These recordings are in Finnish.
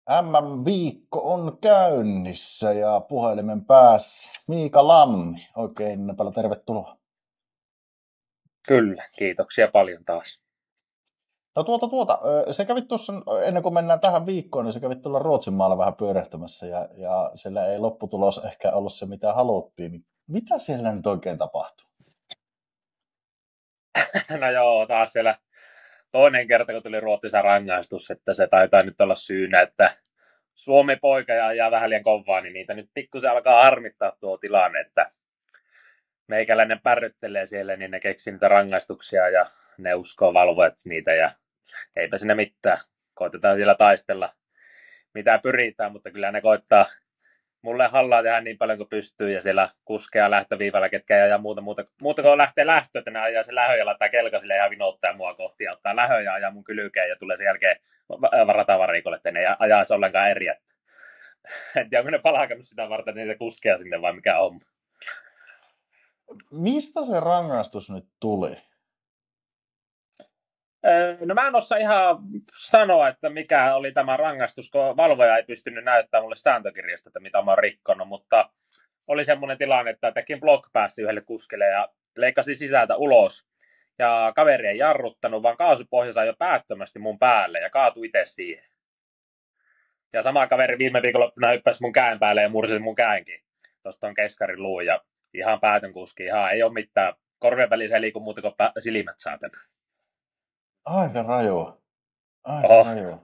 MM-viikko on käynnissä ja puhelimen päässä Miika Lammi. Oikein paljon tervetuloa. Kyllä, kiitoksia paljon taas. No se kävit tuossa, ennen kuin mennään tähän viikkoon, niin se kävit tuolla Ruotsin maalla vähän pyörähtämässä ja siellä ei lopputulos ehkä ollut se, mitä haluttiin. Niin mitä siellä nyt oikein tapahtuu? No joo, taas siellä toinen kerta, kun tuli Ruotsissa rangaistus, että se taitaa nyt olla syynä, että Suomi-poika ja vähän liian kovaa, niin niitä nyt pikkusen alkaa harmittaa tuo tilanne, että meikäläinen pärryttelee siellä, niin ne keksii niitä rangaistuksia ja ne uskoo valvojat niitä ja eipä sinne mitään. Koitetaan siellä taistella, mitä pyritään, mutta kyllä ne koittaa mulle hallaa tehdä niin paljon kuin pystyy ja siellä kuskea lähtöviivalla, ketkä ei aja muuta kun lähtee lähtö, että ne ajaa se lähö ja laittaa kelka sille ihan vinouttaa mua kohti ja ottaa lähö ja ajaa mun kylkeen ja tulee sen jälkeen ratavarikolle, että ne ajaa se ollenkaan eri. En tiedä, onko ne palakannut sitä varten niitä kuskeja sinne vai mikä on. Mistä se rangaistus nyt tuli? No mä en osaa ihan sanoa, että mikä oli tämä rangaistus, kun valvoja ei pystynyt näyttämään mulle sääntökirjasta, että mitä mä oon rikkonut, mutta oli semmoinen tilanne, että tekin block pääsi yhdelle kuskelle ja leikkasi sisältä ulos. Ja kaveri ei jarruttanut, vaan kaasupohja sai jo päättömästi mun päälle ja kaatui itse siihen. Ja sama kaveri viime viikolla hyppäsi mun käen päälle ja mursi mun käänkin. Tuosta on keskarin luu ja ihan päätön kuski. Ihan ei ole mitään. Korvien välissä ei liiku muuta kuin silmät saatana. Aika rajua. Rajua.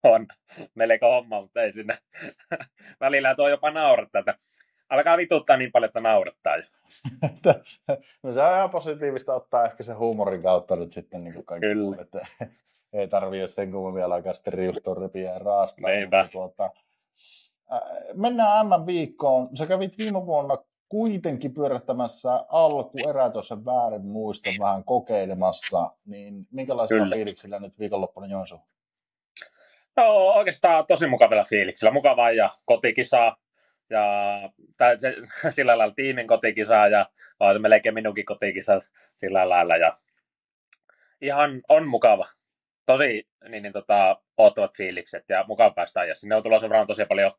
On melko homma, mutta ei sinne. Välillä tuo jopa naurattaa, että alkaa vituttaa niin paljon, että naurattaa jo. No se on ihan positiivista ottaa ehkä se huumorin kautta nyt sitten niin kuin kaikki. Kyllä. Että ei tarvitse sen kummemmin alkaa sitten riuhtua, repiä ja raastaa. Mennään MM-viikkoon. Sä kävit viime vuonna kuitenkin pyörähtämässä alkuerää, tuossa väärin muista, vähän kokeilemassa. Niin minkälaisilla fiiliksillä nyt viikonloppuna Joensuun? No oikeastaan tosi mukavilla fiiliksillä. Mukavaa ja kotikisaa. Ja sillä lailla tiimin kotikisaa ja melkein minunkin kotikisa sillä lailla. Ja ihan on mukava. Tosi odottavat fiilikset ja mukava päästä ajaa. Sinne on tulossa varmaan tosi paljon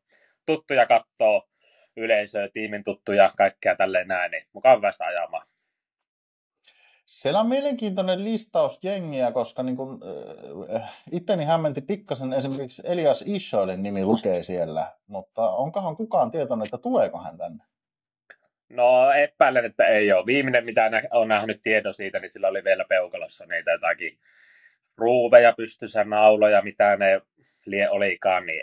tuttuja kattoo, yleisöä, tiimin tuttuja, kaikkea tälleen näin, niin mukava päästä ajamaan. Siellä on mielenkiintoinen listaus jengiä, koska niin kun, itteni hämmenti pikkasen esimerkiksi Elias Ishoilin nimi lukee siellä, mutta onkohan kukaan tietoinen, että tuleeko hän tänne? No epäilen, että ei ole. Viimeinen, mitä on nähnyt tiedon siitä, niin sillä oli vielä peukalossa niitä jotakin ruuveja pystyssä, nauloja, mitä ne olikaan, niin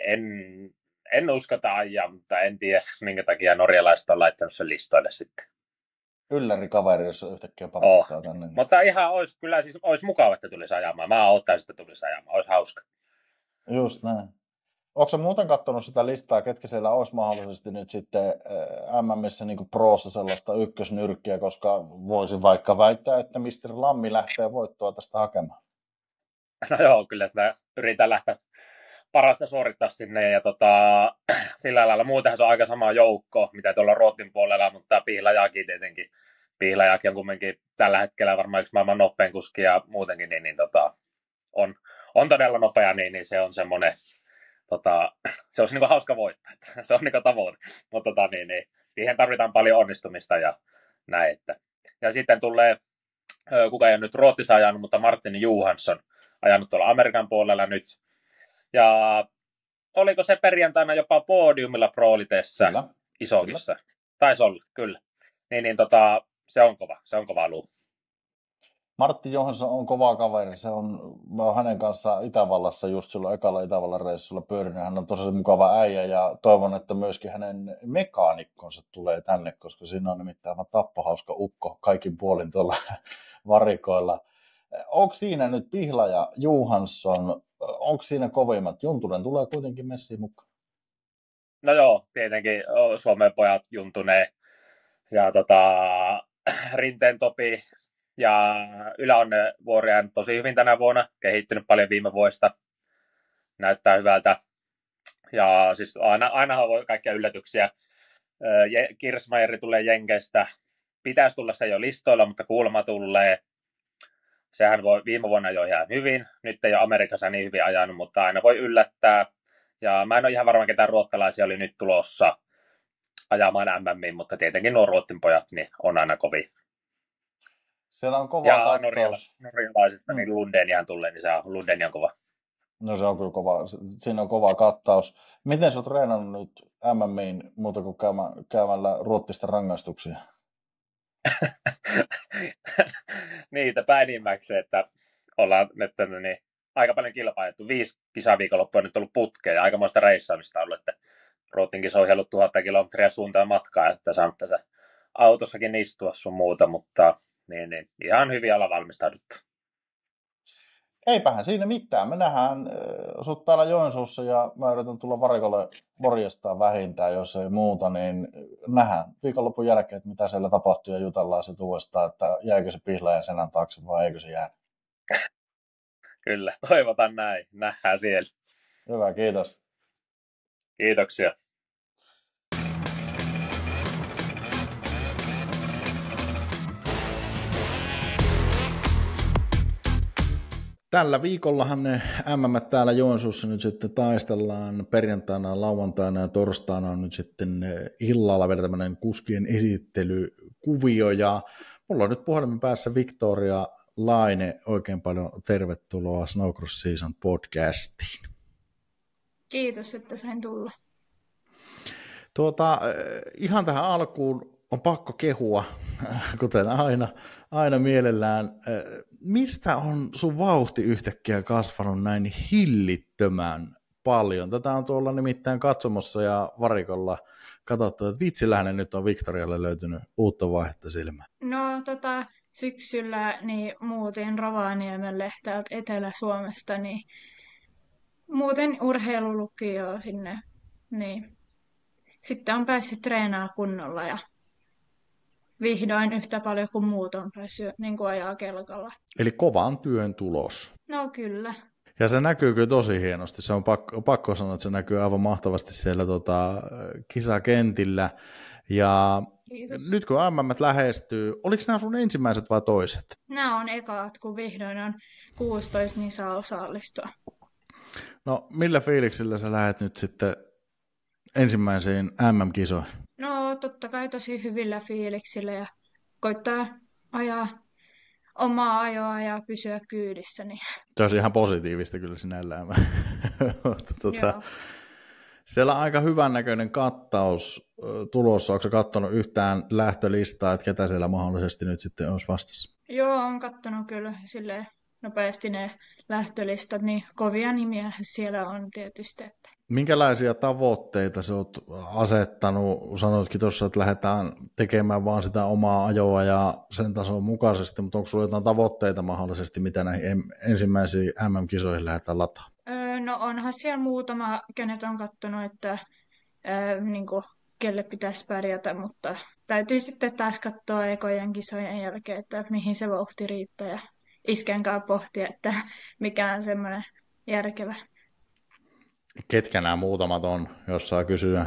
en uskota ajaa, mutta en tiedä, minkä takia norjalaiset on laittanut sen listoille sitten. Ylläri kaveri, jos yhtäkkiä pakottaa tänne. Mutta ihan olisi mukava, että tulisi ajamaan. Mä odottaisin, että tulisi ajamaan. Olisi hauska. Just näin. Oletko muuten katsonut sitä listaa, ketkä siellä olisi mahdollisesti nyt sitten MMissä niin proossa sellaista ykkösnyrkkiä, koska voisin vaikka väittää, että Mr. Lammi lähtee voittoa tästä hakemaan? No joo, kyllä sitä yritän lähteä parasta suorittaa sinne ja sillä lailla muutenhan se on aika sama joukko, mitä tuolla Ruotsin puolella, mutta Pihlajakin tietenkin. Pihlajakin on kumminkin tällä hetkellä varmaan yksi maailman nopein kuski ja muutenkin on todella nopea, niin se on semmoinen, se olisi niin hauska voittaa, se on niin tavoite, mutta siihen tarvitaan paljon onnistumista ja näin. Ja sitten tulee, kuka ei ole nyt Ruotsissa ajanut, mutta Martin Johansson ajanut tuolla Amerikan puolella nyt. Ja oliko se perjantaina jopa podiumilla Pro-litessä Isokissa? Taisi olla, kyllä. Se on kova luu. Martti Johansson on kova kaveri. Mä oon hänen kanssaan Itävallassa just silloin ekalla Itävallan reissulla pyörinyt. Hän on tosi mukava äijä ja toivon, että myöskin hänen mekaanikkonsa tulee tänne, koska siinä on nimittäin aivan tappohauska ukko kaikin puolin tuolla varikoilla. Onko siinä nyt Pihla ja Johansson, onko siinä kovimmat? Juntunen tulee kuitenkin messiin mukaan. No joo, tietenkin Suomen pojat Juntuneen ja Rinteen Topi ja Yläonne Vuorian tosi hyvin tänä vuonna, kehittynyt paljon viime vuodesta, näyttää hyvältä. Ja siis ainahan voi kaikkia yllätyksiä. Kirsmajeri tulee Jenkeistä, pitäisi tulla se jo listoilla, mutta kuulemma tulee. Sehän voi viime vuonna jo ihan hyvin, nyt ei ole Amerikassa niin hyvin ajanut, mutta aina voi yllättää. Ja mä en ole ihan varma, ketään ruottalaisia oli nyt tulossa ajamaan MM:iin, mutta tietenkin nuo Ruotsin pojat niin on aina kovin. Siellä on kova Ja kattaus. norjalaisista niin Lundeniaan tulee, niin se on Lundeni on kova. No se on kyllä kova, siinä on kova kattaus. Miten sä oot treenannut nyt MM:iin muuta kuin käymällä Ruotsista rangaistuksia? Niitä päinimmäksi, että ollaan nyt niin, aika paljon kilpailtu. 5 kisaviikonloppua on nyt ollut putkea ja aikamoista reissaamista ollut, että Ruotsin kisa on ohjellut 1000 kilometriä suuntaan matkaa, että saanut tässä autossakin istua sun muuta, mutta niin, ihan hyvin olla valmistauduttu. Eipähän siinä mitään. Me nähdään sut täällä Joensuussa ja mä yritän tulla varikolle morjestaan vähintään, jos ei muuta, niin nähdään viikonlopun jälkeen, että mitä siellä tapahtuu ja jutellaan se uudestaan, että jäikö se pihlajan senän taakse vai eikö se jää. Kyllä, toivotan näin. Nähdään siellä. Hyvä, kiitos. Kiitoksia. Tällä viikollahan ne MM täällä Joensuussa nyt sitten taistellaan. Perjantaina, lauantaina ja torstaina on nyt sitten illalla vielä tämmöinen kuskien esittelykuvio. Ja mulla on nyt puhelimen päässä Victoria Laine. Oikein paljon tervetuloa Snowcross Season podcastiin. Kiitos, että sain tulla. Ihan tähän alkuun on pakko kehua, kuten aina mielellään. Mistä on sun vauhti yhtäkkiä kasvanut näin hillittömän paljon? Tätä on tuolla nimittäin katsomossa ja varikolla katsottu, että vitsillähän nyt on Victorialle löytynyt uutta vaihetta silmään. No syksyllä niin muutin Rovaniemelle täältä Etelä-Suomesta, niin muutin urheilulukioon sinne. Niin. Sitten on päässyt treenaamaan kunnolla ja vihdoin yhtä paljon kuin muut on päässyt niin kuin ajaa kelkalla. Eli kovan työn tulos. No kyllä. Ja se näkyy kyllä tosi hienosti. Se on pakko sanoa, että se näkyy aivan mahtavasti siellä kisakentillä. Ja Kiitos. nyt kun MM lähestyy, oliko nämä sun ensimmäiset vai toiset? Nämä on ekaat, kun vihdoin on 16, niin saa osallistua. No millä fiiliksillä sä lähdet nyt sitten ensimmäisiin MM-kisoihin? No totta kai tosi hyvillä fiiliksillä ja koittaa ajaa omaa ajoa ja pysyä kyydissä. Niin. Se olisi ihan positiivista kyllä sinällään. Siellä on aika hyvän näköinen kattaus tulossa. Oletko katsonut yhtään lähtölistaa, että ketä siellä mahdollisesti nyt sitten olisi vastassa? Joo, olen katsonut kyllä silleen nopeasti ne lähtölistat, niin kovia nimiä siellä on tietysti. Että. Minkälaisia tavoitteita sä oot asettanut? Sanoitkin tuossa, että lähdetään tekemään vaan sitä omaa ajoa ja sen tason mukaisesti, mutta onko sulla jotain tavoitteita mahdollisesti, mitä näihin ensimmäisiin MM-kisoihin lähdetään lataa? No onhan siellä muutama, kenet on katsonut, että niin kuin, kelle pitäisi pärjätä, mutta täytyy sitten taas katsoa ekojen kisojen jälkeen, että mihin se vauhti riittää ja iskenkää pohtia, että mikä on semmoinen järkevä. Ketkä nämä muutamat on, jos saa kysyä?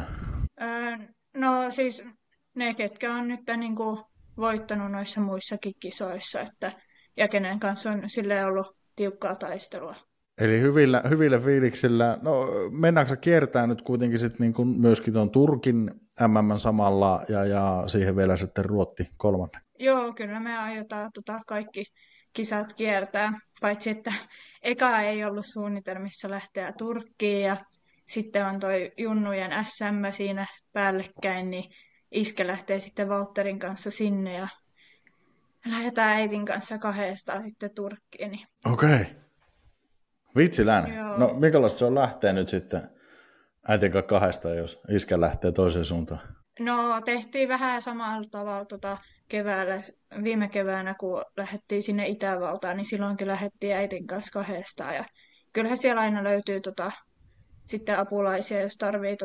No siis ne, ketkä on nyt niin kuin voittanut noissa muissakin kisoissa, että, ja kenen kanssa on silleen ollut tiukkaa taistelua. Eli hyvillä fiiliksillä, no mennäänkö kiertää nyt kuitenkin sitten niin kuin myöskin tuon Turkin MM samalla ja siihen vielä sitten Ruotti kolmannen? Joo, kyllä me aiotaan kaikki kisat kiertää, paitsi että eka ei ollut suunnitelmissa lähteä Turkkiin ja sitten on toi junnujen SM siinä päällekkäin, niin iskä lähtee sitten Valtterin kanssa sinne ja lähdetään äitin kanssa kahdestaan sitten Turkkiin. Niin. Okei. Vitsilään. Joo. No minkälaista se on lähteä nyt sitten äitin kanssa kahdestaan, jos iskä lähtee toiseen suuntaan? No tehtiin vähän samalla tavalla viime keväänä, kun lähdettiin sinne Itävaltaan, niin silloinkin lähdettiin äitin kanssa kahdestaan. Ja kyllähän siellä aina löytyy sitten apulaisia, jos tarvii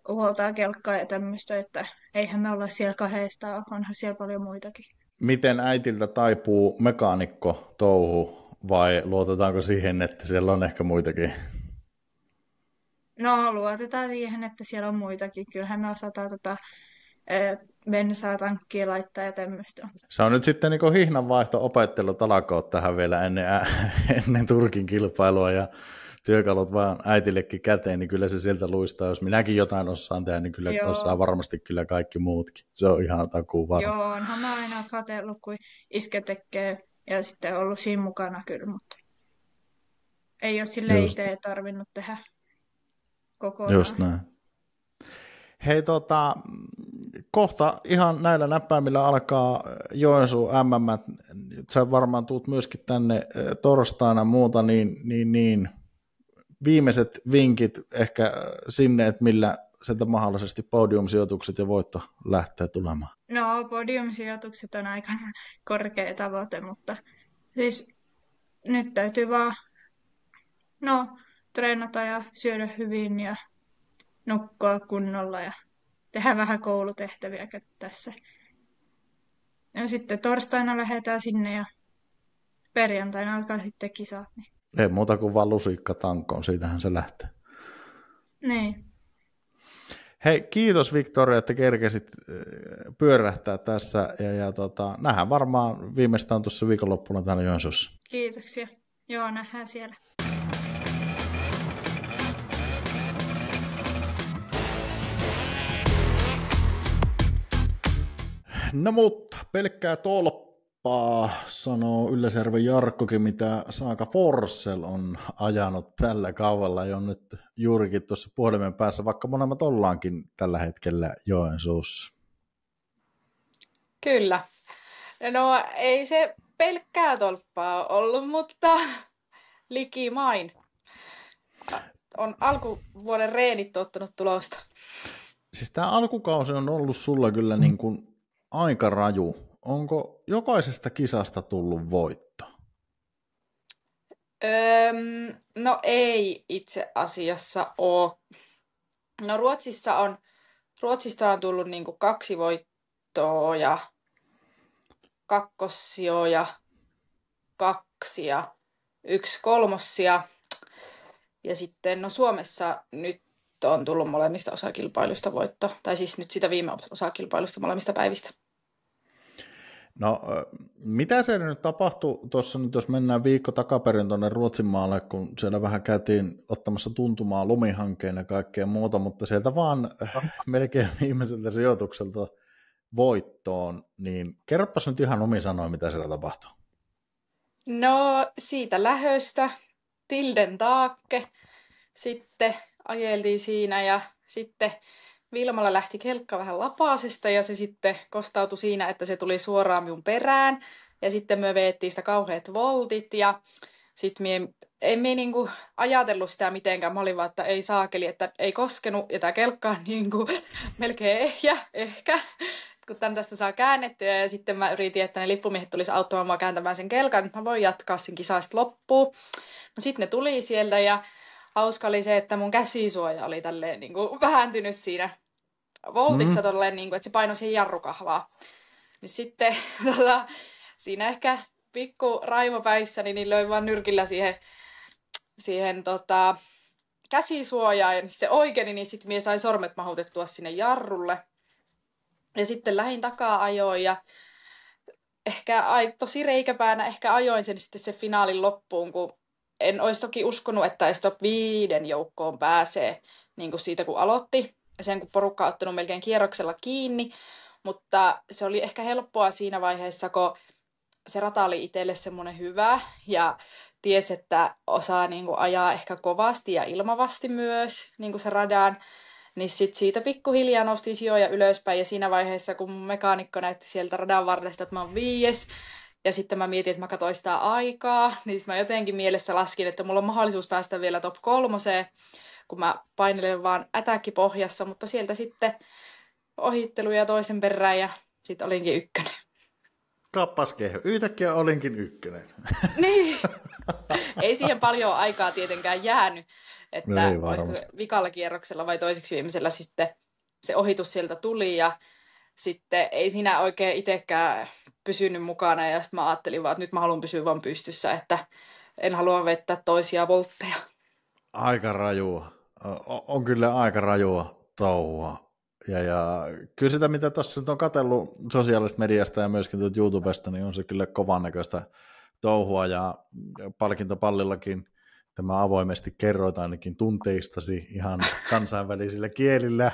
huoltaa kelkkaa ja tämmöistä, että eihän me olla siellä kahdestaan, onhan siellä paljon muitakin. Miten äitiltä taipuu mekaanikko touhu vai luotetaanko siihen, että siellä on ehkä muitakin? No luotetaan siihen, että siellä on muitakin. Kyllähän me osataan bensaa tankkia laittaa ja tämmöistä. Se on nyt sitten niin hihnanvaihto opettelut alkoot tähän vielä ennen Turkin kilpailua ja työkalut vaan äitillekin käteen, niin kyllä se sieltä luistaa. Jos minäkin jotain osaan tehdä, niin kyllä osaa varmasti kyllä kaikki muutkin. Se on ihan takuu varma. Joo, onhan mä aina katsellut, kun iskä tekee ja sitten ollut siinä mukana kyllä, mutta ei ole sille itse tarvinnut tehdä kokonaan. Just näin. Hei, kohta ihan näillä näppäimillä alkaa Joensuu MM. Sä varmaan tuut myöskin tänne torstaina muuta, niin viimeiset vinkit ehkä sinne, että millä sieltä mahdollisesti podiumsijoitukset ja voitto lähtee tulemaan. No, podiumsijoitukset on aika korkea tavoite, mutta siis nyt täytyy vaan treenata ja syödä hyvin ja nukkua kunnolla ja tehdä vähän koulutehtäviä tässä. Ja sitten torstaina lähdetään sinne ja perjantaina alkaa sitten kisat. Niin. Ei muuta kuin vaan lusikka tankoon, siitähän se lähtee. Niin. Hei, kiitos Victoria, että kerkesit pyörähtää tässä ja nähdään varmaan viimeistään tuossa viikonloppuna täällä Joensuussa. Kiitoksia. Joo, nähdään siellä. No mutta, pelkkää tolppaa, sanoo Ylläsjärven Jarkkokin, mitä Saaka Forssell on ajanut tällä kaudella jo nyt juurikin tuossa puhelimen päässä, vaikka molemmat ollaankin tällä hetkellä Joensuussa. Kyllä. No ei se pelkkää tolppaa ollut, mutta likimain. On alkuvuoden reenit tuottanut tulosta. Siis tämä alkukausi on ollut sulla kyllä niin kuin aika raju. Onko jokaisesta kisasta tullut voitto? No ei itse asiassa ole. No Ruotsista on tullut niin kuin 2 voittoa ja 2 ja 2 ja 1 kolmossia. Ja sitten no Suomessa nyt on tullut molemmista osakilpailusta voitto. Tai siis nyt sitä viime osakilpailusta molemmista päivistä. No, mitä se nyt tapahtui tuossa nyt, jos mennään viikko takaperin tuonne Ruotsinmaalle, kun siellä vähän käytiin ottamassa tuntumaa lumihankkeen ja kaikkea muuta, mutta sieltä vaan melkein viimeiseltä sijoitukselta voittoon, niin kerropas nyt ihan omin sanoin, mitä siellä tapahtui. No, siitä lähöstä Tilden taakke, sitten ajeltiin siinä ja sitten Vilmalla lähti kelkka vähän lapasesta ja se sitten kostautui siinä, että se tuli suoraan minun perään. Ja sitten me veettiin sitä kauheat voltit ja sitten en niinku ajatellut sitä mitenkään. Mä olin vaan, että ei saakeli, että ei koskenut ja tämä kelkka on niinku melkein ehkä. Kun tämän tästä saa käännettyä ja sitten mä yritin, että ne lippumiehet tulisi auttamaan mua kääntämään sen kelkan, että mä voin jatkaa sen kisaista loppuun. No sitten ne tuli sieltä ja hauska oli se, että mun käsisuoja oli tälleen niinku vääntynyt siinä voltissa tolleen, niin kuin, että se painoi siihen jarrukahvaa. Niin sitten siinä ehkä pikku Raimo päissäni niin löin vaan nyrkillä siihen käsisuojaan ja se oikeeni, niin sitten minä sain sormet mahutettua sinne jarrulle. Ja sitten lähdin takaa ajoin ja ehkä tosi reikäpäänä ehkä ajoin sen sitten se finaalin loppuun, kun en olisi toki uskonut, että edes top 5 joukkoon pääsee niin kuin siitä kun aloitti. Sen kun porukka on ottanut melkein kierroksella kiinni, mutta se oli ehkä helppoa siinä vaiheessa, kun se rata oli itselle semmoinen hyvä ja ties, että osaa niin kuin ajaa ehkä kovasti ja ilmavasti myös niin kuin se radan, niin sit siitä pikkuhiljaa nosti sijoja ylöspäin ja siinä vaiheessa, kun mun mekaanikko näytti sieltä radan varresta, että mä oon 5. Ja sitten mä mietin, että mä katsoin sitä aikaa, niin mä jotenkin mielessä laskin, että mulla on mahdollisuus päästä vielä top 3, kun mä painelen vaan ätäkki pohjassa, mutta sieltä sitten ohitteluja toisen perään ja sitten olinkin 1. Kappas keho, yhtäkkiä olinkin 1. Niin, ei siihen paljon aikaa tietenkään jäänyt, että no olisiko vikalla kierroksella vai toiseksi viimeisellä sitten se ohitus sieltä tuli ja sitten ei siinä oikein itsekään pysynyt mukana ja sitten mä ajattelin vaan, että nyt mä haluan pysyä vaan pystyssä, että en halua vettää toisia voltteja. Aika rajua. On kyllä aika rajua touhua. Ja kyllä sitä, mitä tuossa nyt on katsellut sosiaalisesta mediasta ja myöskin YouTubesta, niin on se kyllä kovan näköistä touhua ja palkintopallillakin Tämä avoimesti kerroit ainakin tunteistasi ihan kansainvälisillä kielillä.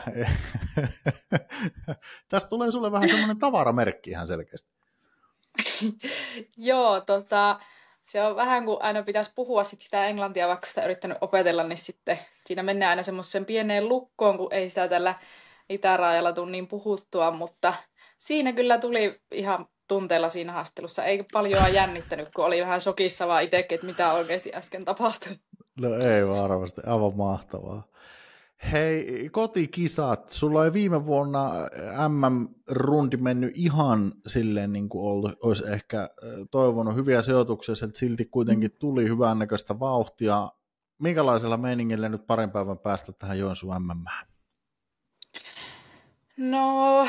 Tästä tulee sulle vähän semmoinen tavaramerkki ihan selkeästi. Joo, se on vähän kuin aina pitäisi puhua sitä englantia, vaikka sitä yrittänyt opetella, niin sitten siinä mennään aina semmoiseen pieneen lukkoon, kun ei sitä tällä itärajalla tule niin puhuttua, mutta siinä kyllä tuli ihan tunteella siinä haastattelussa. Ei paljon jännittänyt, kun oli vähän shokissa vaan itsekin, että mitä oikeasti äsken tapahtui. No ei varmasti, aivan mahtavaa. Hei, kotikisat. Sulla ei viime vuonna MM-rundi mennyt ihan silleen, niin kuin olisi ehkä toivonut, hyviä sijoituksia, että silti kuitenkin tuli hyvän näköistä vauhtia. Minkälaisella meiningillä nyt parin päivän päästä tähän Joensuun MM? No,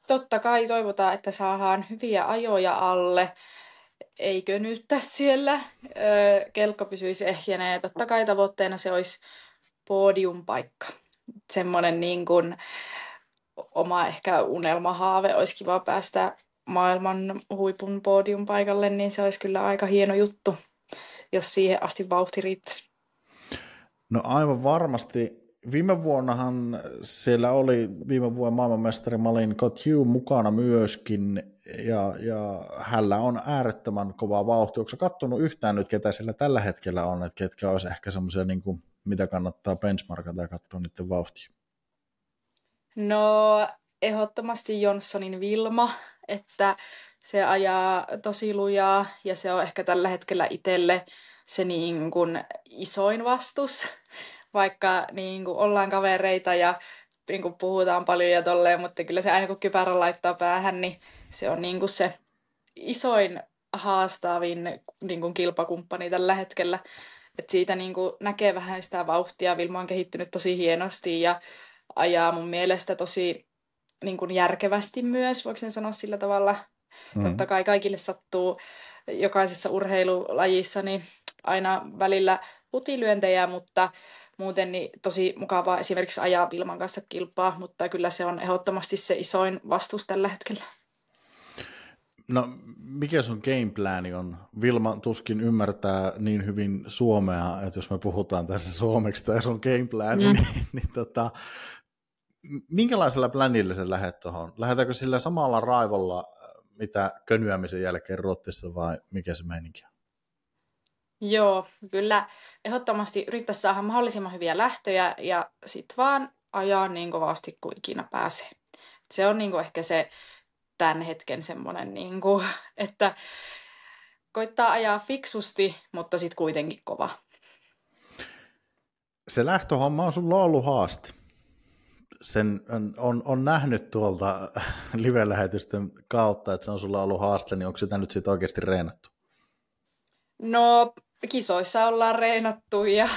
totta kai toivotaan, että saadaan hyviä ajoja alle. Eikö nyt tässä siellä kelkka pysyisi ehjänä, ja totta kai tavoitteena se olisi podiumpaikka. Semmoinen niin kuin oma ehkä unelmahaave, olisi kiva päästä maailman huipun podiumpaikalle, niin se olisi kyllä aika hieno juttu, jos siihen asti vauhti riittäisi. No aivan varmasti. Viime vuonnahan siellä oli viime vuoden maailmanmestari Malin Couture mukana myöskin, ja hänellä on äärettömän kova vauhti. Onko sä katsonut yhtään nyt, ketä siellä tällä hetkellä on, että ketkä olisi ehkä semmoisia, niin kuin, mitä kannattaa benchmarkata ja katsoa niiden vauhtia? No, ehdottomasti Jonssonin Vilma, että se ajaa tosi lujaa, ja se on ehkä tällä hetkellä itselle se niin kuin isoin vastus, vaikka niin kuin ollaan kavereita ja niin kuin puhutaan paljon ja tolleen, mutta kyllä se aina kun kypärä laittaa päähän, niin se on niin kuin se isoin haastavin niin kuin kilpakumppani tällä hetkellä. Et siitä niin kuin näkee vähän sitä vauhtia. Vilma on kehittynyt tosi hienosti ja ajaa mun mielestä tosi niin kuin järkevästi myös, voiko sen sanoa sillä tavalla. Totta kai kaikille sattuu jokaisessa urheilulajissa niin aina välillä lutilyöntejä, mutta muuten niin tosi mukavaa esimerkiksi ajaa Vilman kanssa kilpaa, mutta kyllä se on ehdottomasti se isoin vastus tällä hetkellä. No, mikä sun gameplani on? Vilma tuskin ymmärtää niin hyvin suomea, että jos me puhutaan tässä suomeksi tai sun gameplani, niin minkälaisella planilla sä lähdet tuohon? Lähdetäänkö sillä samalla raivolla, mitä könyämisen jälkeen Ruotsissa, vai mikä se meininki on? Joo, kyllä ehdottomasti yrittäisi saada mahdollisimman hyviä lähtöjä ja sitten vaan ajaa niin kovasti kuin ikinä pääsee. Se on niin kuin ehkä se tämän hetken semmoinen, niin kuin, että koittaa ajaa fiksusti, mutta sitten kuitenkin kova. Se lähtöhomma on sulla ollut haaste. Sen on nähnyt tuolta live-lähetysten kautta, että se on sulla ollut haaste, niin onko sitä nyt sitten oikeasti reenattu? No, kisoissa ollaan reenattu ja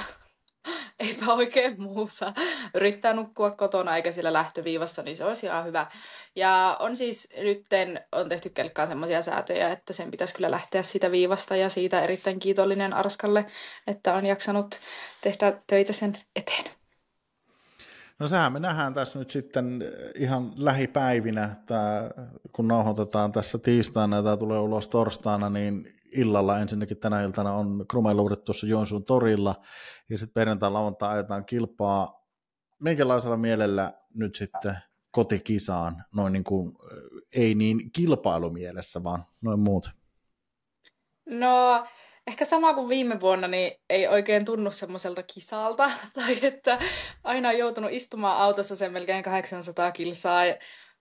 eipä oikein muuta. Yrittää nukkua kotona eikä siellä lähtöviivassa, niin se olisi ihan hyvä. Ja on siis nytten on tehty kelkkaan semmoisia säätöjä, että sen pitäisi kyllä lähteä siitä viivasta ja siitä erittäin kiitollinen Arskalle, että on jaksanut tehdä töitä sen eteen. No sehän me nähdään tässä nyt sitten ihan lähipäivinä, kun nauhoitetaan tässä tiistaina ja tämä tulee ulos torstaina, niin illalla ensinnäkin tänä iltana on Krumeluudet tuossa Joensuun torilla ja sitten perjantai lauantai ajetaan kilpaa. Minkälaisella mielellä nyt sitten kotikisaan, noin niin kuin, ei niin kilpailumielessä, vaan noin muut? No, ehkä sama kuin viime vuonna, niin ei oikein tunnu semmoiselta kisalta, tai että aina on joutunut istumaan autossa sen melkein 800 kilsaa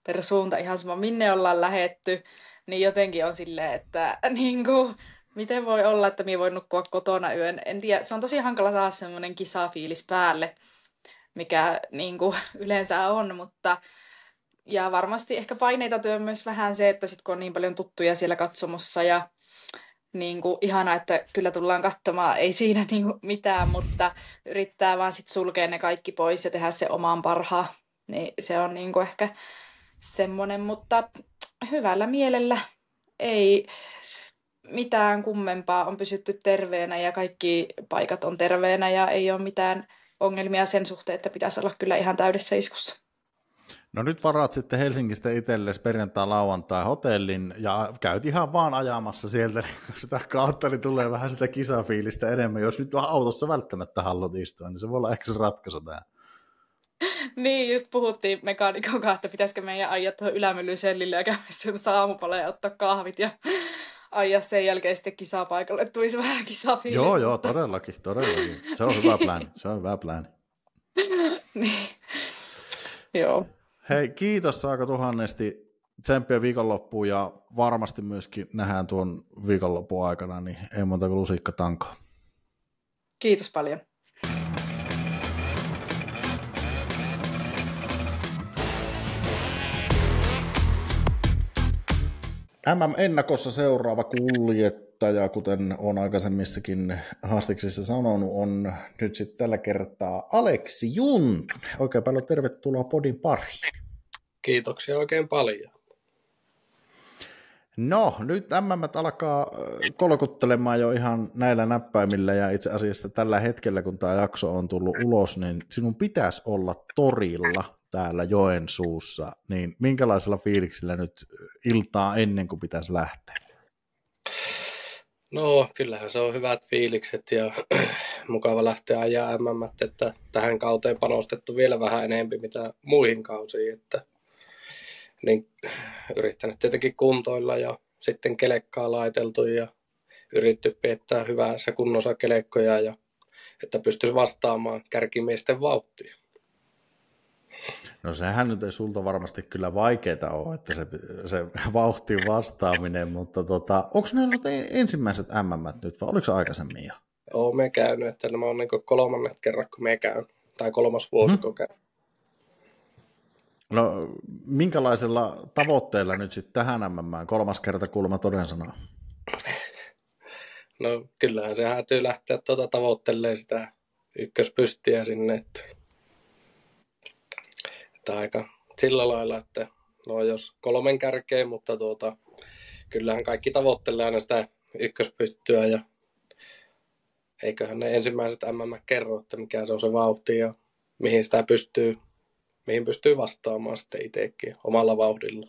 per suunta ihan sama, minne ollaan lähetty, niin jotenkin on silleen, että niin kuin, miten voi olla, että minä voin nukkua kotona yön. En tiedä, se on tosi hankala saada semmoinen kisafiilis päälle, mikä niin kuin yleensä on, mutta ja varmasti ehkä paineita työ myös vähän se, että sit kun on niin paljon tuttuja siellä katsomossa ja niin kuin, ihanaa, että kyllä tullaan katsomaan, ei siinä niin kuin mitään, mutta yrittää vaan sit sulkea ne kaikki pois ja tehdä se omaan parhaan. Niin se on niin kuin ehkä semmoinen, mutta hyvällä mielellä ei mitään kummempaa. On pysytty terveenä ja kaikki paikat on terveenä ja ei ole mitään ongelmia sen suhteen, että pitäisi olla kyllä ihan täydessä iskussa. No nyt varaat sitten Helsingistä itsellesi perjantai-lauantai hotellin ja käyt ihan vaan ajamassa sieltä niin sitä kautta, niin tulee vähän sitä kisafiilistä enemmän. Jos nyt autossa välttämättä haluat istua, niin se voi olla ehkä se ratkaisu tähän. Niin, just puhuttiin mekaanikon kanssa, että pitäisikö meidän ajaa tuohon Ylämyllyn sellille ja käydä syömässä aamupaleja ja ottaa kahvit ja ajaa sen jälkeen sitten kisapaikalle. Tulisi vähän kisafiilis. Joo, todellakin. Se on hyvä plääni. Niin, joo. Hei, kiitos Saako tuhannesti. Tsemppiä viikonloppuun ja varmasti myöskin nähdään tuon viikonlopun aikana, niin ei muuta kuin lusikka tankaa. Kiitos paljon. MM-ennakossa seuraava kuljettaja, kuten olen aikaisemmissakin haastiksissa sanonut, on nyt sitten tällä kertaa Aleksi Juntunen. Oikein paljon tervetuloa podin pariin. Kiitoksia oikein paljon. No, nyt MM alkaa kolkuttelemaan jo ihan näillä näppäimillä ja itse asiassa tällä hetkellä, kun tämä jakso on tullut ulos, niin sinun pitäisi olla torilla täällä Joensuussa, niin minkälaisella fiiliksellä nyt iltaa ennen kuin pitäisi lähteä? No, kyllähän se on hyvät fiilikset ja mukava lähteä ajaa MM, että tähän kauteen panostettu vielä vähän enemmän mitä muihin kausiin, että niin yrittänyt tietenkin kuntoilla ja sitten kelekkaa laiteltu ja yritetty piettää hyvässä kunnossa kelekkoja ja että pystyisi vastaamaan kärkimiesten vauhtia. No sehän nyt ei sulta varmasti kyllä vaikeaa ole, että se vauhtiin vastaaminen, mutta onko ne ollut ensimmäiset MM nyt vai oliko se aikaisemmin jo? Olen me käynyt, että nämä on niin kolmannet kerran, kun me käyn, tai kolmas vuosi, kun käyn. No minkälaisella tavoitteella nyt sitten tähän MM, kolmas kerta kuulemma toden sanoo? No kyllähän se häätyy lähteä tavoittelemaan sitä ykköspystiä sinne, että aika sillä lailla, että no jos 3 kärkeä, mutta kyllähän kaikki tavoittelee aina sitä ykköspystyä ja eiköhän ne ensimmäiset MM kerro, että mikä se on se vauhti ja mihin pystyy vastaamaan sitten itsekin omalla vauhdilla.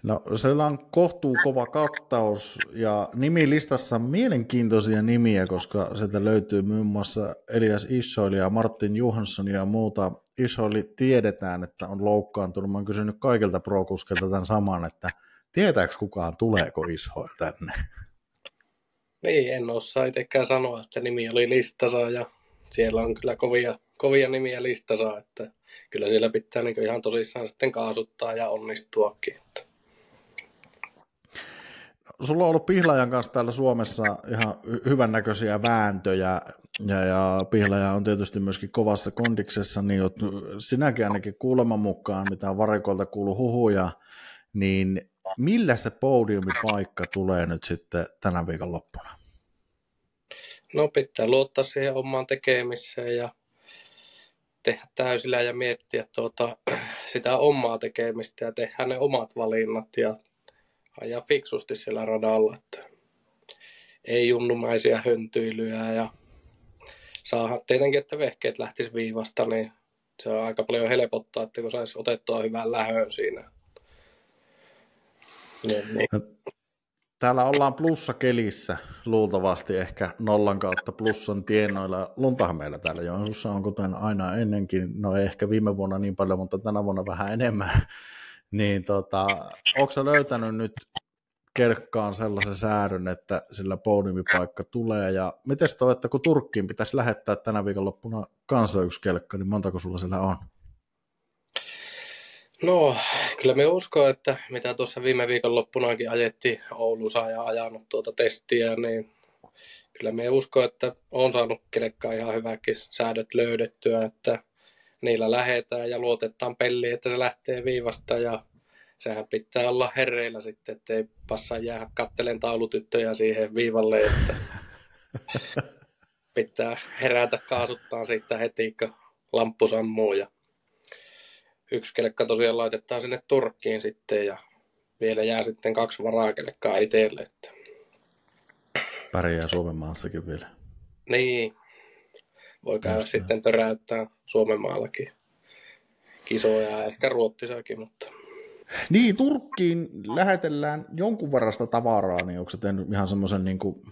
No siellä on kohtuu kova kattaus ja nimilistassa on mielenkiintoisia nimiä, koska sieltä löytyy muun muassa Elias Ishoili ja Martin Johansson ja muuta. Ishoili tiedetään, että on loukkaantunut. Mä oon kysynyt kaikilta pro-kuskelta tämän saman, että tietääkö kukaan, tuleeko Ishoil tänne? Niin, en osaa itsekään sanoa, että nimi oli listassa ja siellä on kyllä kovia nimiä listassa, että kyllä siellä pitää niin ihan tosissaan sitten kaasuttaa ja onnistuakin. Sulla on ollut Pihlajan kanssa täällä Suomessa ihan hyvännäköisiä vääntöjä, ja Pihlaja on tietysti myöskin kovassa kondiksessa, niin sinäkin ainakin kuuleman mukaan, mitä varikoilta kuuluu huhuja, niin millä se podiumipaikka tulee nyt sitten tänä viikonloppuna? No pitää luottaa siihen omaan tekemiseen ja tehdä täysillä ja miettiä sitä omaa tekemistä ja tehdä ne omat valinnat ja ajaa fiksusti siellä radalla, että ei junnumaisia höntyilyjä ja saa tietenkin, että vehkeet lähtisi viivasta, niin se on aika paljon helpottaa, että kun saisi otettua hyvän lähön siinä. Niin. Täällä ollaan plussakelissä, luultavasti ehkä 0 kautta plussan tienoilla. Luntahan meillä täällä Joensuussa on kuten aina ennenkin, no ei ehkä viime vuonna niin paljon, mutta tänä vuonna vähän enemmän. Niin onko sä löytänyt nyt Kelkkaan sellaisen säädön, että sillä podiumipaikka tulee, ja miten toi, että kun Turkkiin pitäisi lähettää tänä viikonloppuna kanssa yksi kelkka, niin montako sulla siellä on? No, kyllä me uskon, että mitä tuossa viime viikonloppunakin ajettiin Oulussa ja ajanut testiä, niin kyllä me uskon, että on saanut kelkkaan ihan hyväkin säädöt löydettyä, että niillä lähdetään ja luotetaan peliin, että se lähtee viivasta ja sehän pitää olla herreillä sitten, ettei passaa jäädä kattelen taulutyttöjä siihen viivalle, että pitää herätä kaasuttaa siitä heti, kun lamppu sammuu ja yksi kelkka tosiaan laitetaan sinne Turkkiin sitten ja vielä jää sitten 2 varakelkkaa itselle. Että Pärjää Suomen maassakin vielä. Niin, voi käydä sitten töräyttää Suomen maallakin kisoja ja ehkä Ruottisakin, mutta Niin, Turkkiin lähetellään jonkun verran sitä tavaraa, niin onko se tehnyt ihan semmoisen niin kuin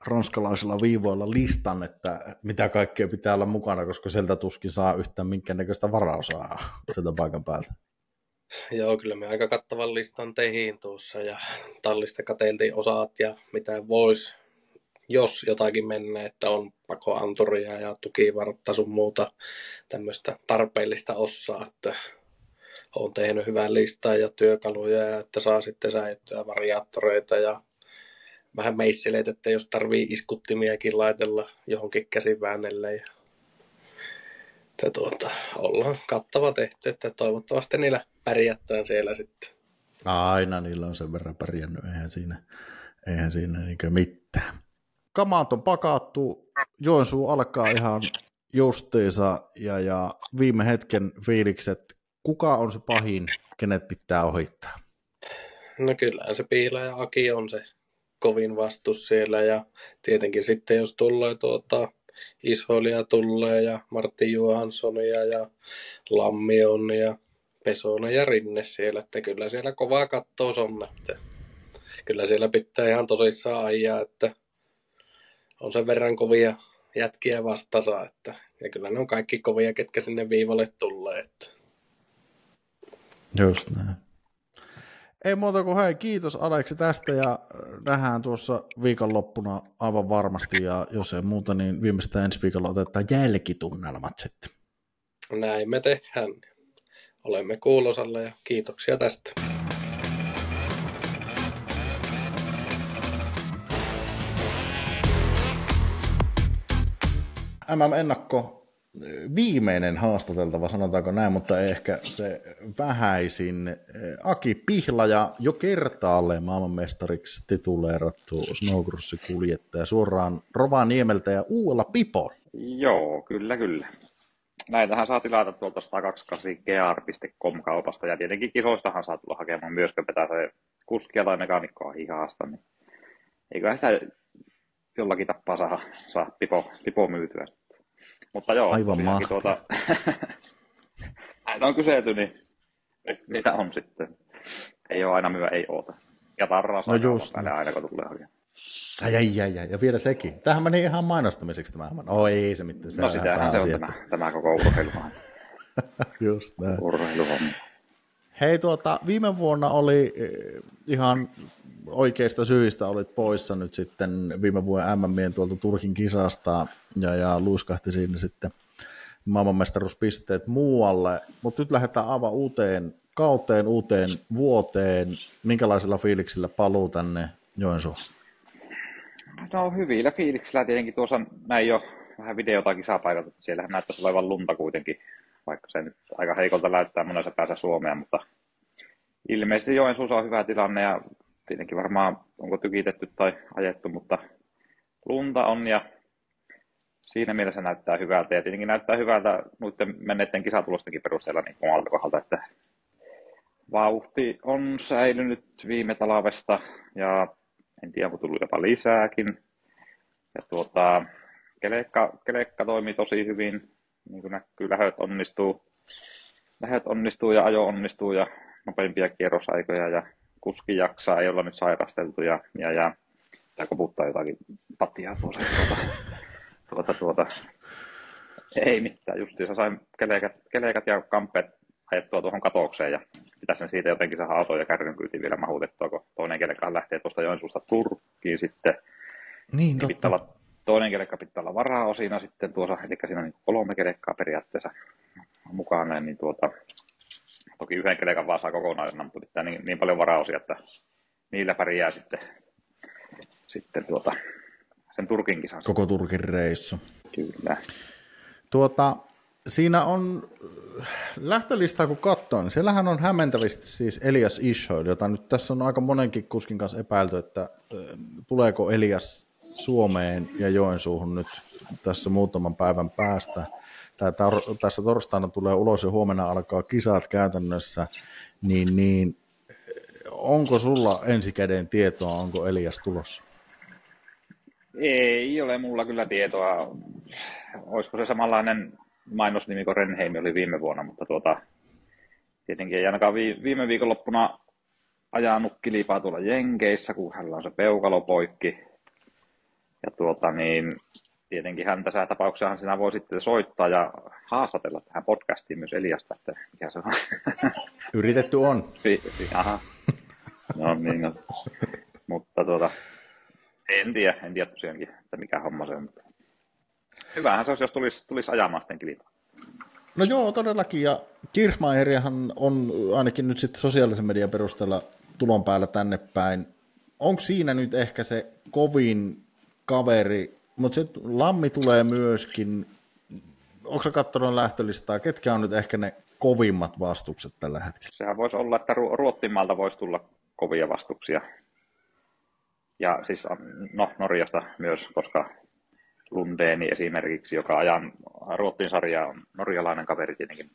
ranskalaisilla viivoilla listan, että mitä kaikkea pitää olla mukana, koska sieltä tuskin saa yhtään minkäännäköistä varausaa sieltä paikan päältä. joo, kyllä me aika kattavan listan tehin tuossa ja tallista katseltiin osat ja mitä vois, jos jotakin menee, että on pakoanturia ja tukivartta sun muuta tämmöistä tarpeellista osaa, että olen tehnyt hyvää listaa ja työkaluja ja että saa sitten säilyttää variaattoreita ja vähän meissileitä, että jos tarvii iskuttimiakin laitella johonkin käsiväännelle. Ja ollaan kattava tehty, että toivottavasti niillä pärjätään siellä sitten. Aina niillä on sen verran pärjännyt, eihän siinä mitään. Kamat on pakattu, Joensuu alkaa ihan justiinsa ja viime hetken fiilikset, kuka on se pahin, kenet pitää ohittaa? No kyllähän se Piila ja Aki on se kovin vastus siellä ja tietenkin sitten jos tulee Isholia tulee ja Martti Johanssonia ja Lammion ja Pesonen ja Rinne siellä, että kyllä siellä kovaa kattoos on, että kyllä siellä pitää ihan tosissaan ajaa, että on sen verran kovia jätkiä vastassa, että ja kyllä ne on kaikki kovia, ketkä sinne viivalle tulee, että. Just näin. Ei muuta kuin hei, kiitos Aleksi tästä ja nähdään tuossa viikonloppuna aivan varmasti ja jos ei muuta, niin viimeistään ensi viikolla otetaan jälkitunnelmat sitten. Näin me tehdään. Olemme kuulosalla ja kiitoksia tästä. MM-ennakko viimeinen haastateltava, sanotaanko näin, mutta ehkä se vähäisin. Aki Pihlaja jo kertaalleen maailmanmestariksi tituleerattu snowcross-kuljettaja suoraan Rovaniemeltä ja uudella Pipo. Joo, kyllä. Näitähän saa tilata tuolta 128gear.com-kaupasta ja tietenkin kisoistahan saa tulla hakemaan myös, kun pitää se kuskia tai mekaanikkoa hihasta, niin eiköhän sitä jollakin tappaa saa Pipo myytyä. Mutta joo, aivan mahtavaa. Näitä on kyselty, niin niitä on sitten. Ei ole aina myö, ei oota. Ja tarraa saa aina, kun tulee hakemaan. Ai, ja vielä sekin. Tämähän meni ihan mainostamiseksi tämä. Ei se mitään. No sitähän se on tämä koko urheiluhan. Just näin. Urheiluhomma. Hei, viime vuonna oli ihan oikeista syistä olit poissa nyt sitten viime vuoden MM tuolta Turkin kisasta ja luiskahti siinä sitten maailmanmestaruuspisteet muualle, mutta nyt lähdetään aivan uuteen kauteen, uuteen vuoteen. Minkälaisilla fiiliksillä paluu tänne Joensuuhun? No hyvillä fiiliksillä tietenkin tuossa näin jo vähän videota kisapaikalta, että siellähän näyttäisi olevan lunta kuitenkin, vaikka se nyt aika heikolta näyttää monessa päässä Suomea, mutta ilmeisesti Joensuussa on hyvä tilanne ja tietenkin varmaan onko tykitetty tai ajettu, mutta lunta on ja siinä mielessä näyttää hyvältä ja tietenkin näyttää hyvältä noiden menneiden kisatulostakin perusteella niin omalta kohdalta, että vauhti on säilynyt viime talvesta ja en tiedä, onko tullut jopa lisääkin. Ja kelekka toimii tosi hyvin, niin kuin näkyy, lähöt onnistuu ja ajo onnistuu ja nopeimpia kierrosaikoja ja kuski jaksaa, ei olla nyt sairasteltu ja tämä koputtaa jotakin patjaa tuossa. Ei mitään, justiinsa sain kelekat ja kampeet ajettua tuohon katokseen ja pitäisi siitä jotenkin saada auto ja kärryn kyytiin vielä mahutettua, kun toinen kelekka lähtee tuosta Joensuusta Turkkiin sitten. Niin, totta. Toinen kelekka pitää olla varaosina sitten tuossa, eli siinä on niin 3 kelekkaa periaatteessa mukana, niin toki yhden kelekan vaan saa kokonaisena, mutta pitää niin paljon varaosia, että niillä pärjää sitten sen Turkin kisan. Koko Turkin reissu. Kyllä. Siinä on lähtölistaa kun katsoo, niin siellähän on hämmentävästi siis Elias Ishoil, jota nyt tässä on aika monenkin kuskin kanssa epäilty, että tuleeko Elias Suomeen ja Joensuuhun nyt tässä muutaman päivän päästä. Tässä torstaina tulee ulos ja huomenna alkaa kisat käytännössä, niin onko sulla ensikäden tietoa, onko Elias tulossa? Ei ole mulla kyllä tietoa. Olisiko se samanlainen mainosnimi kuin Renheimi oli viime vuonna, mutta tietenkin ei ainakaan viime viikonloppuna ajanut kilpaa tuolla Jenkeissä, kun hänellä on se peukalo poikki. Ja tietenkin hän tässä tapauksessa sinä voi sitten soittaa ja haastatella tähän podcastiin myös Eliasta, että mikä se on. Yritetty on. Aha. No niin, no. Mutta en tiedä tosiaankin, että mikä homma se on. Mutta hyvähän se olisi, jos tulisi ajamaan sitten kilpaa. No joo, todellakin, ja Kirchmeierihan on ainakin nyt sitten sosiaalisen median perusteella tulon päällä tänne päin. Onko siinä nyt ehkä se kovin kaveri, mutta se Lammi tulee myöskin, onko sä katsonut lähtölistaa, ketkä on nyt ehkä ne kovimmat vastukset tällä hetkellä? Sehän voisi olla, että Ruotsinmaalta voisi tulla kovia vastuksia. Ja siis Norjasta myös, koska Lundeni esimerkiksi, joka ajan Ruotsin sarjaa, on norjalainen kaveri tietenkin,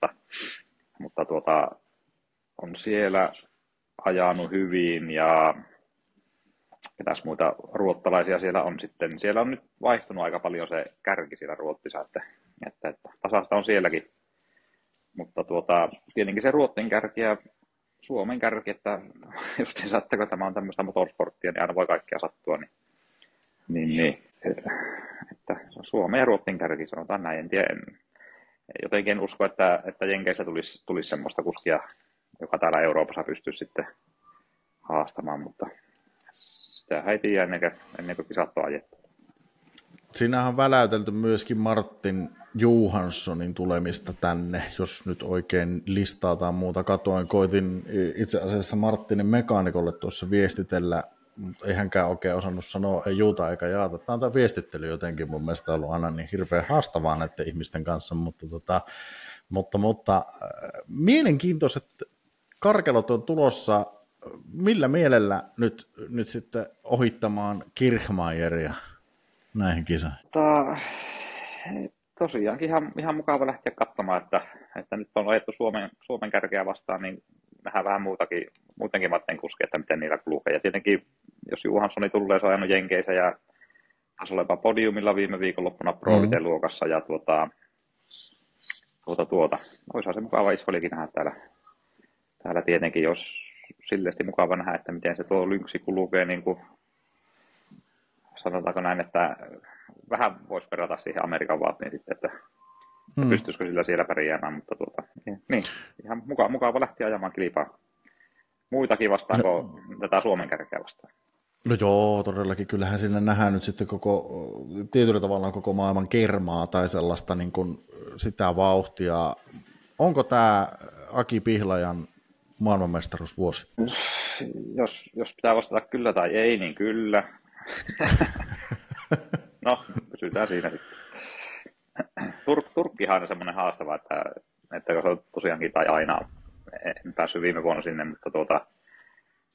mutta on siellä ajanut hyvin ja ketäs muita ruottalaisia siellä on sitten. Siellä on nyt vaihtunut aika paljon se kärki siellä Ruotsissa, että tasasta on sielläkin. Mutta tietenkin se Ruotsin kärki ja Suomen kärki, että justiinsa, että kun tämä on tämmöistä motorsporttia, niin aina voi kaikkea sattua, niin että Suomen ja Ruotsin kärki, sanotaan näin, en tiedä. Jotenkin en usko, että Jenkeissä tulisi semmoista kuskia, joka täällä Euroopassa pystyisi sitten haastamaan, mutta sitä ei tiedä ennen kuin kisat on ajettu. Siinähän on väläytelty myöskin Martin Johanssonin tulemista tänne, jos nyt oikein listaataan muuta. Koitin itse asiassa Martinin mekaanikolle tuossa viestitellä, mutta ei hänkään oikein osannut sanoa ei juuta eikä jaata. Tämä on tämä viestittely jotenkin mun mielestä ollut aina niin hirveän haastavaa näiden ihmisten kanssa, mutta mielenkiintoiset karkelot on tulossa. Millä mielellä nyt sitten ohittamaan Kirchmeieria näihin kisaan? Tosiaankin ihan mukava lähteä katsomaan, että nyt on ajettu Suomen kärkeä vastaan, niin nähdään vähän muutenkin Matten kuskeja, että miten niillä kulkee. Ja tietenkin, jos Johanssoni tulee, se on ajanut Jenkeissä ja taisi olepa podiumilla viime viikonloppuna Pro-luokassa ja Olisihan se mukava Isvalikin nähdä täällä tietenkin, jos silleesti mukava nähdä, että miten se tuo Lynxi kulkee, niin kuin sanotaanko näin, että vähän voisi verrata siihen Amerikan vaattiin sitten, että pystyisikö sillä siellä pärjäämään, mutta niin, ihan mukava lähteä ajamaan kilpaa muitakin vastaan kuin tätä Suomen kärkeä vastaan. No joo, todellakin. Kyllähän siinä nähdään nyt sitten tietyllä tavalla koko maailman kermaa tai sellaista niin kuin sitä vauhtia. Onko tämä Aki Pihlajan maailmanmestaruusvuosi? Jos pitää vastata kyllä tai ei, niin kyllä. No, pysytään siinä sitten. Turkkihan on semmoinen haastava, että jos on tosiaankin tai aina, en päässyt viime vuonna sinne, mutta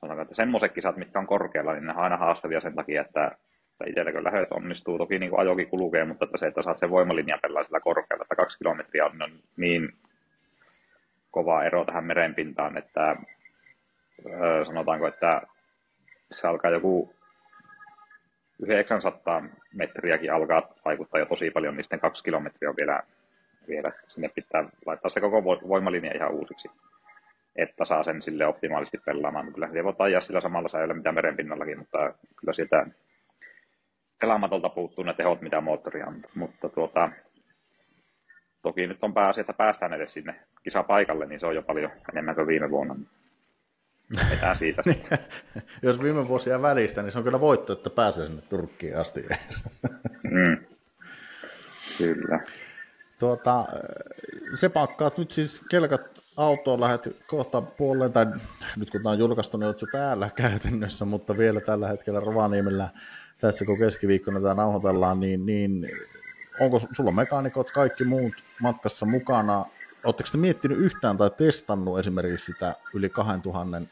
sanotaan, että semmoiset kisat, mitkä on korkealla, niin ne on aina haastavia sen takia, että itsellä kyllä lähdöt onnistuu, toki niin kuin ajokin kulkee, mutta että se, että saat sen voimalinjan pelaa sillä korkealla, että 2 kilometriä on niin kova ero tähän merenpintaan, että sanotaanko, että se alkaa joku 900 metriäkin alkaa vaikuttaa jo tosi paljon, niin sitten 2 kilometriä on vielä. Sinne pitää laittaa se koko voimalinja ihan uusiksi, että saa sen sille optimaalisesti pelaamaan. Kyllä se voi ajaa sillä samalla säyllä mitä merenpinnallakin, mutta kyllä sieltä pelaamatolta puuttuu ne tehot, mitä moottoria on. Mutta toki nyt on pääasia, että päästään edes sinne kisapaikalle, niin se on jo paljon enemmän kuin viime vuonna. Vetää siitä sitten. Jos viime vuosi jää välistä, niin se on kyllä voitto, että pääsee sinne Turkkiin asti. Kyllä. Se pakkaat nyt siis kelkat autoon, lähdet kohta puolelle, tai nyt kun tämä on julkaistu, niin olet jo täällä käytännössä, mutta vielä tällä hetkellä Rovaniemellä, tässä kun keskiviikkona tämä nauhoitellaan, niin onko sulla mekaanikot, kaikki muut matkassa mukana? Oletteko te miettinyt yhtään tai testannut esimerkiksi sitä yli 2000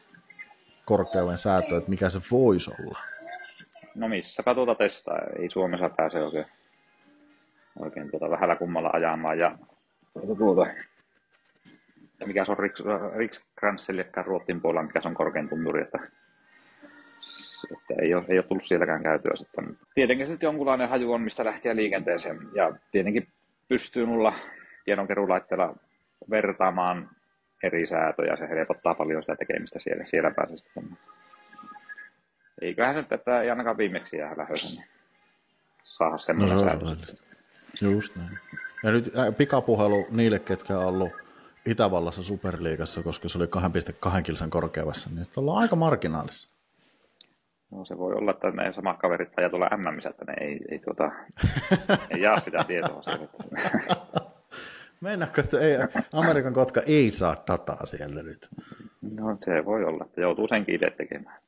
korkeuden säätöä, että mikä se voisi olla? No missäpä testaa, ei Suomessa pääse oikein vähällä kummalla ajamaan ja mikä se on Riksgränsellekkään Ruotsin puolella, mikä se on korkein tunturi, että ei ole tullut sielläkään käytyä sitten. Tietenkin sitten jonkunlainen haju on, mistä lähteä liikenteeseen ja tietenkin pystyy nulla tiedonkeruulaitteella vertaamaan eri säätöjä, se helpottaa paljon sitä tekemistä siellä pääsee sitten. Eiköhän nyt, että ei ainakaan viimeksi jää lähdössä, niin saada semmoinen säätö. Just näin. Ja nyt pikapuhelu niille, ketkä on ollut Itävallassa Superliigassa, koska se oli 2,2 kilsan korkeudessa, niin ollaan aika marginaalissa. No se voi olla, että ne samat kaverit ja tuolla MMissä, että ne ei jaa sitä tietoa siellä. Meinaatko, että Amerikan kotka ei saa dataa siellä nyt? No se voi olla, että joutuu senkin itse tekemään.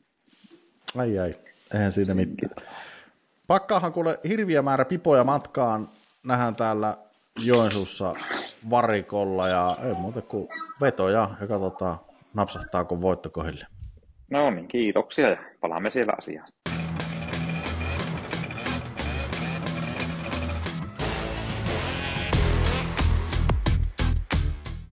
Ai, eihän siinä mitään. Pakkaahan kuule hirviä määrä pipoja matkaan. Nähdään täällä Joensuussa varikolla ja ei muuta kuin vetoja ja katsotaan napsahtaako voitto kohdille. No niin, kiitoksia ja palaamme siellä asiasta.